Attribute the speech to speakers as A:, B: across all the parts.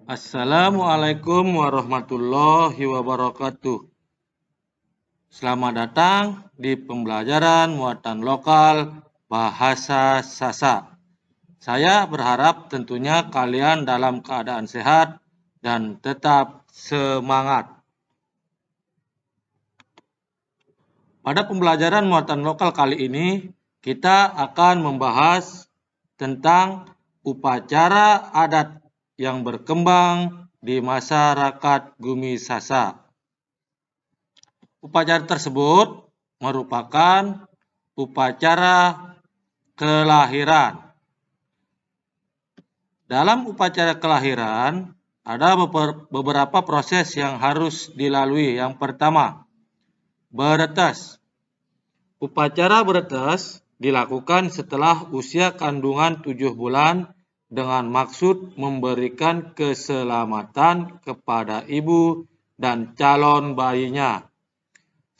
A: Assalamualaikum warahmatullahi wabarakatuh. Selamat datang di pembelajaran muatan lokal bahasa Sasak. Saya berharap tentunya kalian dalam keadaan sehat dan tetap semangat. Pada pembelajaran muatan lokal kali ini, kita akan membahas tentang upacara adat yang berkembang di masyarakat Gumi Sasak. Upacara tersebut merupakan upacara kelahiran. Dalam upacara kelahiran, ada beberapa proses yang harus dilalui. Yang pertama, beretes. Upacara beretes dilakukan setelah usia kandungan 7 bulan dengan maksud memberikan keselamatan kepada ibu dan calon bayinya.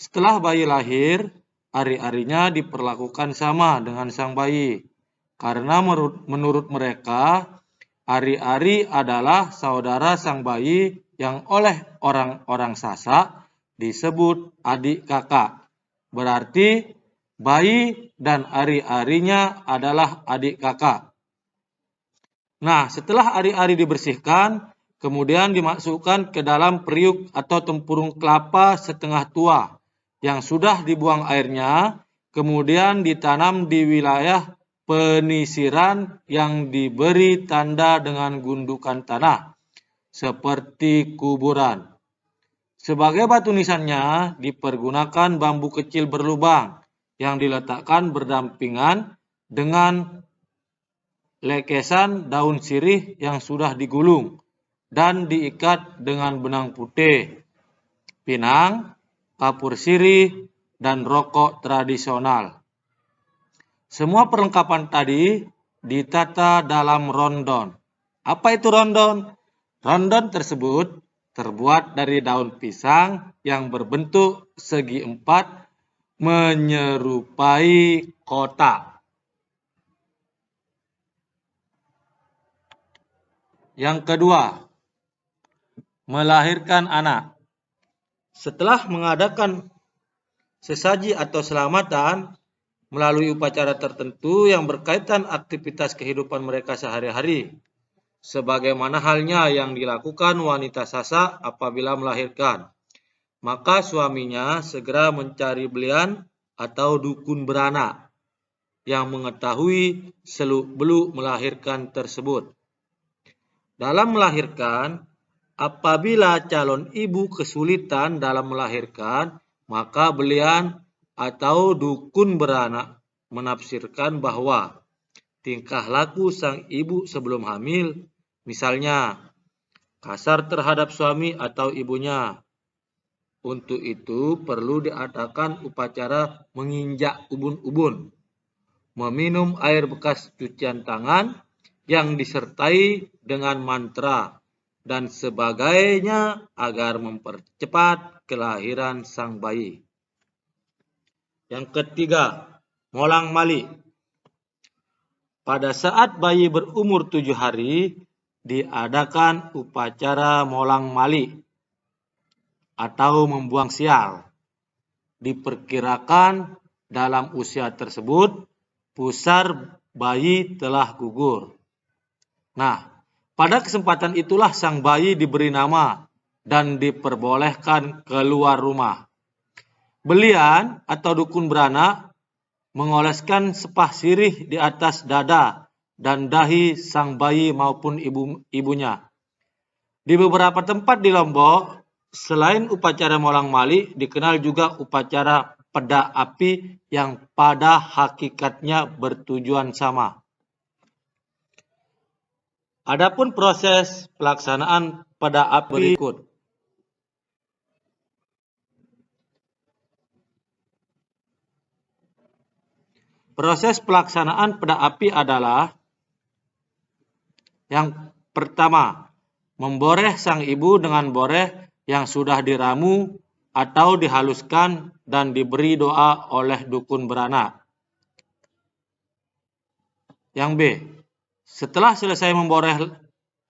A: Setelah bayi lahir, ari-arinya diperlakukan sama dengan sang bayi, karena menurut mereka, ari-ari adalah saudara sang bayi yang oleh orang-orang Sasak disebut adik kakak. Berarti bayi dan ari-arinya adalah adik kakak. Nah, setelah ari-ari dibersihkan, kemudian dimasukkan ke dalam periuk atau tempurung kelapa setengah tua yang sudah dibuang airnya, kemudian ditanam di wilayah penisiran yang diberi tanda dengan gundukan tanah, seperti kuburan. Sebagai batu nisannya, dipergunakan bambu kecil berlubang yang diletakkan berdampingan dengan lekesan daun sirih yang sudah digulung dan diikat dengan benang putih, pinang, kapur sirih, dan rokok tradisional. Semua perlengkapan tadi ditata dalam rondon. Apa itu rondon? Rondon tersebut terbuat dari daun pisang yang berbentuk segi empat menyerupai kotak. Yang kedua, melahirkan anak. Setelah mengadakan sesaji atau selamatan melalui upacara tertentu yang berkaitan aktivitas kehidupan mereka sehari-hari, sebagaimana halnya yang dilakukan wanita Sasak apabila melahirkan, maka suaminya segera mencari belian atau dukun beranak yang mengetahui seluk-beluk melahirkan tersebut. Dalam melahirkan, apabila calon ibu kesulitan dalam melahirkan, maka belian atau dukun beranak menafsirkan bahwa tingkah laku sang ibu sebelum hamil, misalnya kasar terhadap suami atau ibunya. Untuk itu perlu diadakan upacara menginjak ubun-ubun, meminum air bekas cucian tangan yang disertai dengan mantra dan sebagainya agar mempercepat kelahiran sang bayi. Yang ketiga, molang mali. Pada saat bayi berumur 7 hari, diadakan upacara molang mali atau membuang sial. Diperkirakan dalam usia tersebut, pusar bayi telah gugur. Nah, pada kesempatan itulah sang bayi diberi nama dan diperbolehkan keluar rumah. Belian atau dukun beranak mengoleskan sepah sirih di atas dada dan dahi sang bayi maupun ibunya. Di beberapa tempat di Lombok, selain upacara molang mali, dikenal juga upacara pedak api yang pada hakikatnya bertujuan sama. Adapun proses pelaksanaan pedak api berikut. Proses pelaksanaan pedak api adalah yang pertama, memboreh sang ibu dengan boreh yang sudah diramu atau dihaluskan dan diberi doa oleh dukun beranak. Yang B, setelah selesai memboreh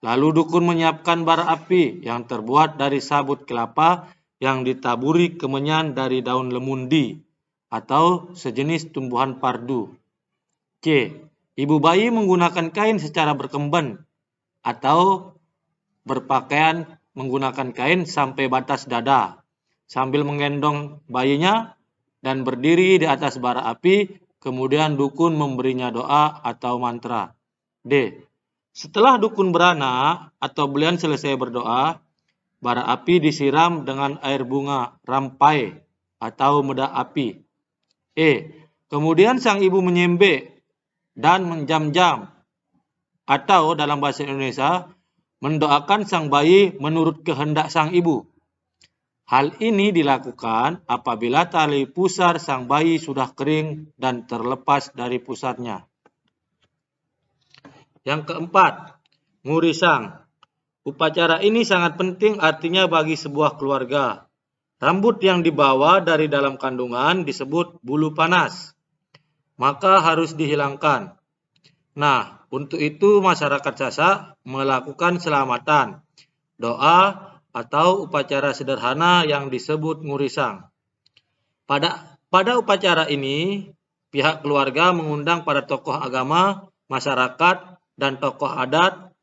A: Lalu dukun menyiapkan bara api yang terbuat dari sabut kelapa yang ditaburi kemenyan dari daun lemundi atau sejenis tumbuhan pardu. C. Ibu bayi menggunakan kain secara berkemben atau berpakaian menggunakan kain sampai batas dada sambil menggendong bayinya dan berdiri di atas bara api, kemudian dukun memberinya doa atau mantra. D. Setelah dukun beranak atau belian selesai berdoa, bara api disiram dengan air bunga rampai atau meda api. E. Kemudian sang ibu menyembek dan menjam-jam atau dalam bahasa Indonesia mendoakan sang bayi menurut kehendak sang ibu. Hal ini dilakukan apabila tali pusar sang bayi sudah kering dan terlepas dari pusarnya. Yang keempat, ngurisang. Upacara ini sangat penting artinya bagi sebuah keluarga. Rambut yang dibawa dari dalam kandungan disebut bulu panas, maka harus dihilangkan. Nah, untuk itu masyarakat Sasak melakukan selamatan, doa, atau upacara sederhana yang disebut ngurisang. Pada upacara ini, pihak keluarga mengundang para tokoh agama, masyarakat, dan tokoh adat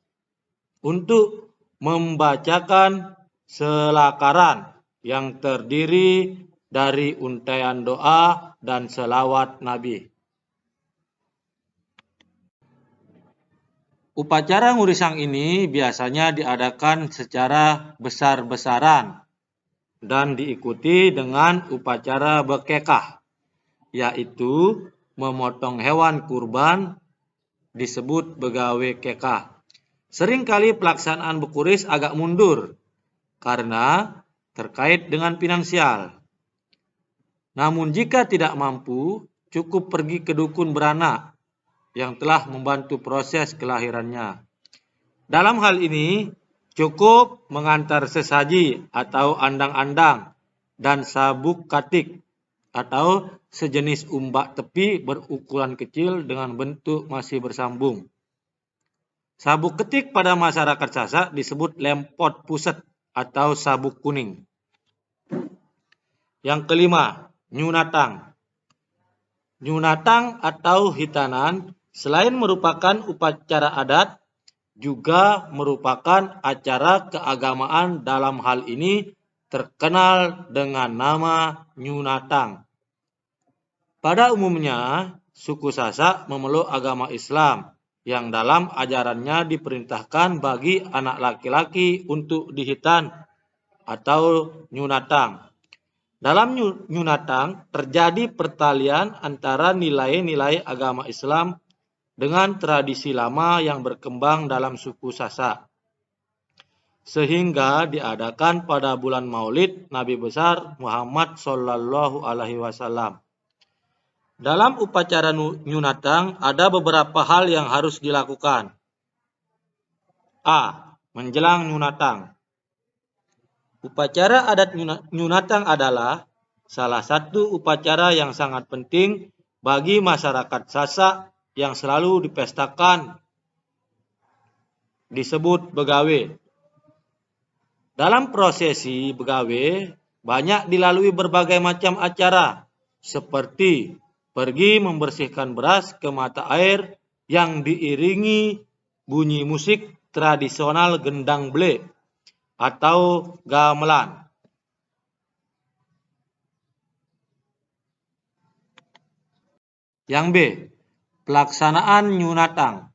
A: untuk membacakan selakaran yang terdiri dari untaian doa dan selawat Nabi. Upacara ngurisang ini biasanya diadakan secara besar-besaran dan diikuti dengan upacara bekekah, yaitu memotong hewan kurban disebut begawe kekah. Seringkali pelaksanaan bekuris agak mundur karena terkait dengan finansial. Namun jika tidak mampu, cukup pergi ke dukun beranak yang telah membantu proses kelahirannya. Dalam hal ini, cukup mengantar sesaji atau andang-andang dan sabuk katik atau sejenis umbak tepi berukuran kecil dengan bentuk masih bersambung. Sabuk ketik pada masyarakat Sasak disebut lempot puset atau sabuk kuning. Yang kelima, nyunatang. Nyunatang atau hitanan selain merupakan upacara adat, juga merupakan acara keagamaan. Dalam hal ini terkenal dengan nama nyunatang. Pada umumnya, suku Sasak memeluk agama Islam yang dalam ajarannya diperintahkan bagi anak laki-laki untuk dihitan atau nyunatang. Dalam nyunatang terjadi pertalian antara nilai-nilai agama Islam dengan tradisi lama yang berkembang dalam suku Sasak, sehingga diadakan pada bulan Maulid Nabi besar Muhammad Shallallahu Alaihi Wasallam. Dalam upacara nyunatang ada beberapa hal yang harus dilakukan. A. Menjelang nyunatang. Upacara adat nyunatang adalah salah satu upacara yang sangat penting bagi masyarakat Sasak yang selalu dipestakan, disebut begawe. Dalam prosesi begawe banyak dilalui berbagai macam acara, seperti pergi membersihkan beras ke mata air yang diiringi bunyi musik tradisional gendang ble atau gamelan. Yang B. Pelaksanaan nyunatang.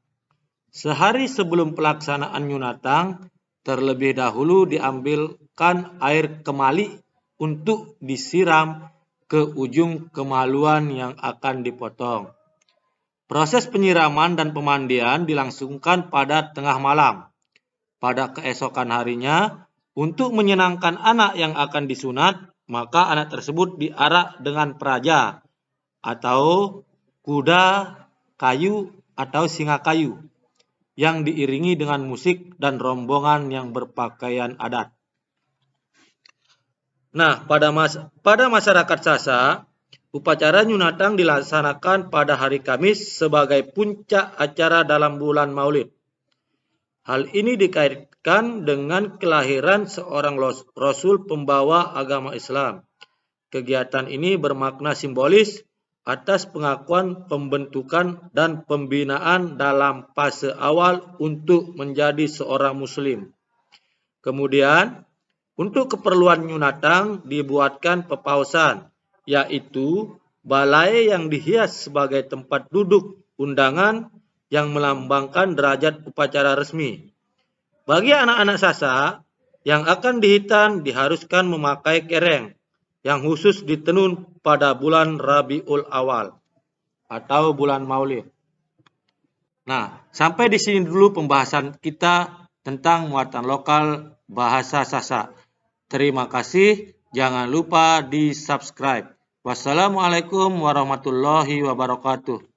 A: Sehari sebelum pelaksanaan nyunatang, terlebih dahulu diambilkan air kemali untuk disiram ke ujung kemaluan yang akan dipotong. Proses penyiraman dan pemandian dilangsungkan pada tengah malam. Pada keesokan harinya, untuk menyenangkan anak yang akan disunat, maka anak tersebut diarak dengan peraja atau kuda kayu atau singa kayu yang diiringi dengan musik dan rombongan yang berpakaian adat. Nah, pada masyarakat Sasak, upacara nyunatang dilaksanakan pada hari Kamis sebagai puncak acara dalam bulan Maulid. Hal ini dikaitkan dengan kelahiran seorang Rasul pembawa agama Islam. Kegiatan ini bermakna simbolis atas pengakuan pembentukan dan pembinaan dalam fase awal untuk menjadi seorang Muslim. Kemudian, untuk keperluan nyunatang dibuatkan pepausan, yaitu balai yang dihias sebagai tempat duduk undangan yang melambangkan derajat upacara resmi. Bagi anak-anak Sasa yang akan dihitan diharuskan memakai kereng yang khusus ditenun pada bulan Rabiul Awal atau bulan Maulid. Nah, sampai di sini dulu pembahasan kita tentang muatan lokal bahasa Sasa. Terima kasih, jangan lupa di-subscribe. Wassalamualaikum warahmatullahi wabarakatuh.